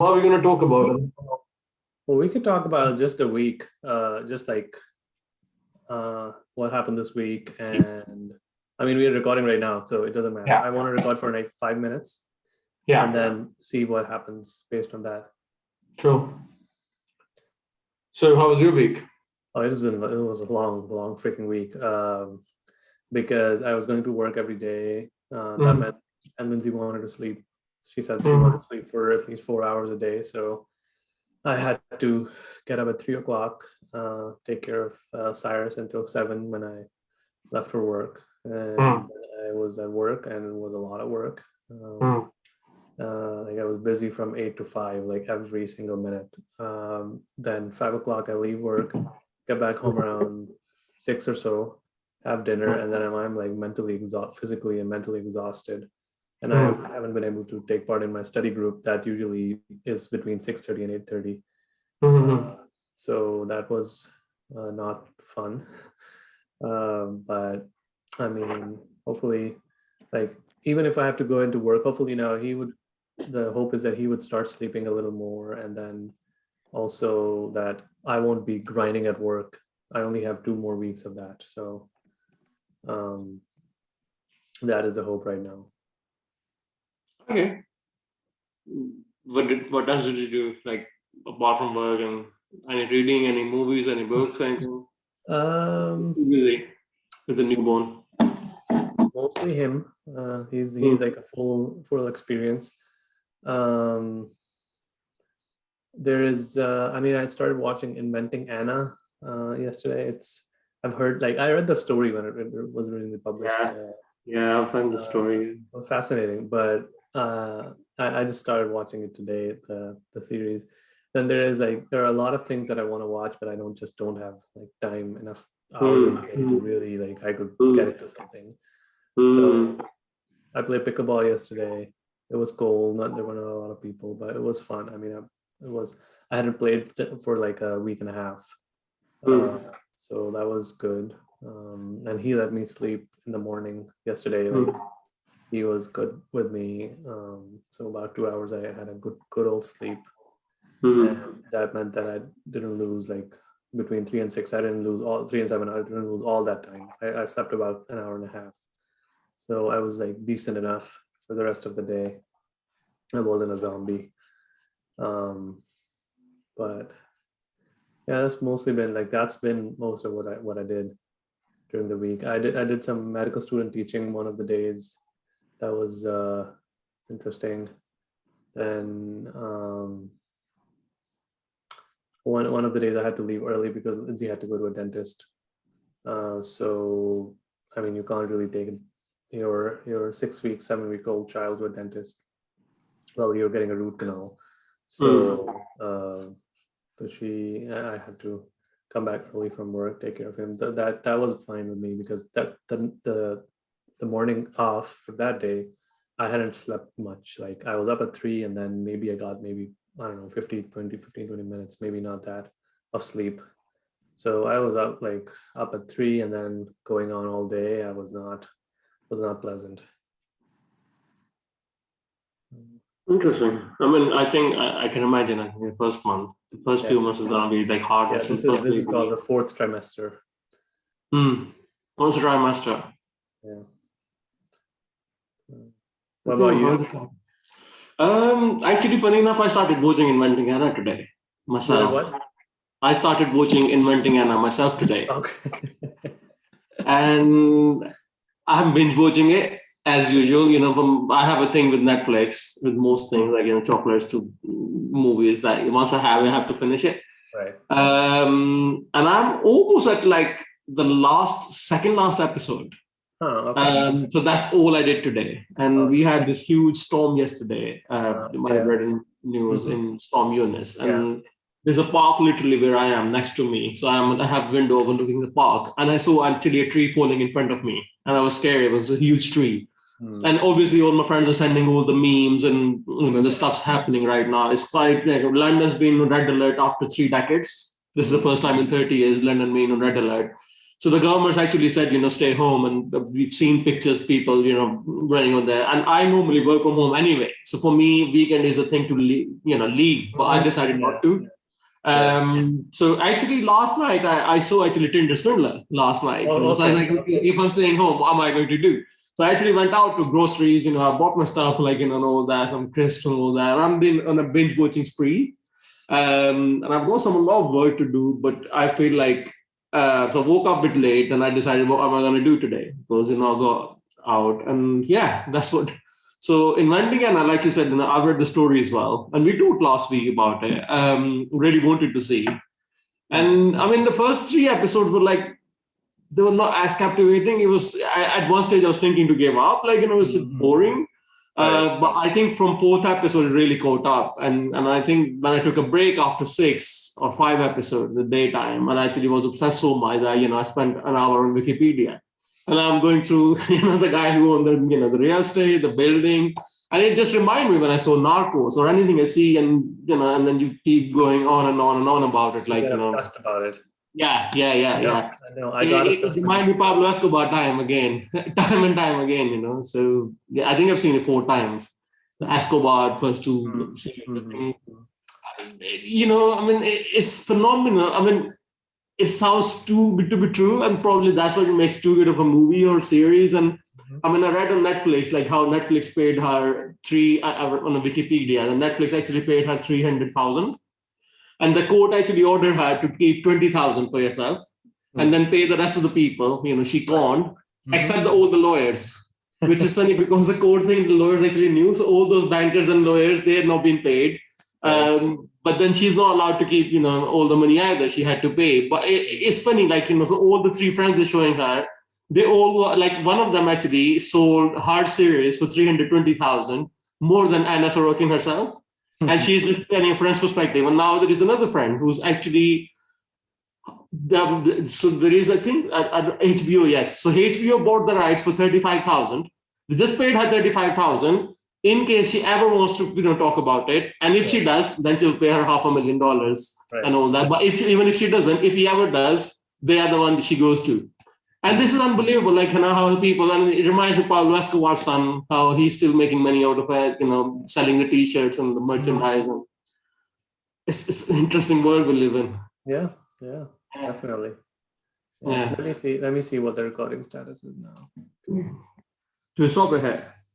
What are we going to talk about? Well, we could talk about just the week, just like what happened this week. And I mean, we're recording right now, so it doesn't matter. Yeah. I want to record for like 5 minutes Yeah. and then see what happens based on that. Sure. So how was your week? Oh, it was a long freaking week because I was going to work every day. That meant, and Lindsay wanted to sleep. She said she wanted to sleep for at least 4 hours a day. So I had to get up at 3 o'clock, take care of Cyrus until 7 when I left for work. And I was at work, and it was a lot of work. Like I was busy from 8 to 5, like every single minute. Then 5 o'clock, I leave work, get back home around 6 or so, have dinner, and then I'm like physically and mentally exhausted. And I haven't been able to take part in my study group that usually is between 6:30 and 8:30. So that was not fun. But I mean, hopefully, like even if I have to go into work, hopefully now the hope is that he would start sleeping a little more, and then also that I won't be grinding at work. I only have 2 more weeks of that. So that is the hope right now. Okay. What else did you do, like apart from work, and any reading, any movies, any books, anything? Busy with the newborn. Mostly him. He's like a full experience. There is I mean, I started watching Inventing Anna yesterday. I've heard, like, I read the story when it was originally published. Yeah, I found the story fascinating, but I just started watching it today, the series. Then there are a lot of things that I want to watch, but I don't have like time, enough hours in the day to really, like, I could get into something. So I played pickleball yesterday. It was cold. There were not a lot of people, but it was fun. I mean, I hadn't played for like a week and a half. So that was good. And he let me sleep in the morning yesterday. Like, he was good with me. So about 2 hours, I had a good old sleep. And that meant that I didn't lose, like, between 3 and 6. I didn't lose all 3 and 7. I didn't lose all that time. I slept about an hour and a half. So I was like decent enough for the rest of the day. I wasn't a zombie. But yeah, that's been most of what I did during the week. I did some medical student teaching one of the days. That was interesting. Then one of the days I had to leave early because Lindsay had to go to a dentist. So I mean, you can't really take your 6-week, 7-week-old child to a dentist while you're getting a root canal. So I had to come back early from work, take care of him. That was fine with me, because the morning off for that day, I hadn't slept much. Like, I was up at 3, and then maybe I got I don't know, 15, 20 minutes, maybe not that, of sleep. So I was up at 3 and then going on all day. I was not pleasant. Interesting. I mean, I think I can imagine. I think the first month, the first few months is gonna be like hard. Yeah, this is called the 4th trimester. Fourth trimester. Yeah. What about you? Actually, funny enough, I started watching Inventing Anna today myself. What? I started watching Inventing Anna myself today. Okay. And I'm binge watching it as usual. I have a thing with Netflix, with most things, like, chocolates to movies, that once I have to finish it. Right. And I'm almost at like the second last episode. Okay. So that's all I did today. And we had this huge storm yesterday. You might have read in news in Storm Eunice. And there's a park literally where I am, next to me. So I have a window overlooking the park. And I saw actually a tree falling in front of me. And I was scared. It was a huge tree. And obviously all my friends are sending all the memes, and the stuff's happening right now. It's quite like London's been on red alert after 3 decades. This is the first time in 30 years London being on red alert. So the government's actually said, stay home. And we've seen pictures, people, running on there. And I normally work from home anyway. So for me, weekend is a thing to leave. But I decided not to. So actually last night I saw actually Tinder Swindler last night. So I was like, okay, if I'm staying home, what am I going to do? So I actually went out to groceries, I bought my stuff like, and all that, some crisps and all that. And I'm been on a binge watching spree. And I've got a lot of work to do, but I feel like, so I woke up a bit late and I decided, what am I going to do today? Because, I got out and yeah, that's what. So Inventing Anna, like you said, I've read the story as well. And we talked last week about it. Really wanted to see. And I mean, the first 3 episodes were like, they were not as captivating. It was, at one stage I was thinking to give up, like, it was boring. But I think from 4th episode, it really caught up. And I think when I took a break after 6 or 5 episodes, the daytime, and I actually was obsessed so much that, I spent an hour on Wikipedia. And I'm going through, the guy who owned the, the real estate, the building. And it just reminded me when I saw Narcos or anything I see, and, and then you keep going on and on and on about it. Like, obsessed about it. Yeah. I know. I got it reminds me of Pablo Escobar time again, time and time again, So yeah, I think I've seen it 4 times. The Escobar first 2 series. I mean, it's phenomenal. I mean, it sounds too good to be true, and probably that's what makes too good of a movie or series. And I mean, I read on Netflix like how Netflix paid her on a Wikipedia, and Netflix actually paid her 300,000. And the court actually ordered her to keep 20,000 for yourself and then pay the rest of the people. She conned, except all the lawyers, which is funny because the court thing, the lawyers actually knew. So all those bankers and lawyers, they had not been paid. But then she's not allowed to keep, all the money either. She had to pay. But it's funny, like, so all the 3 friends are showing her, they all were, like, one of them actually sold her series for 320,000, more than Anna Sorokin herself. And she's just telling a friend's perspective. And now there is another friend who's actually, so there is, I think, at HBO, yes. So HBO bought the rights for 35,000. They just paid her 35,000 in case she ever wants to, talk about it. And if she does, then she'll pay her $500,000 and all that. But even if she doesn't, if he ever does, they are the one that she goes to. And this is unbelievable, like, how people, and it reminds me of Pablo Escobar's son, how he's still making money out of it, selling the T-shirts and the merchandise. And it's an interesting world we live in. Yeah, definitely. Yeah. Let me see what the recording status is now. To stop ahead.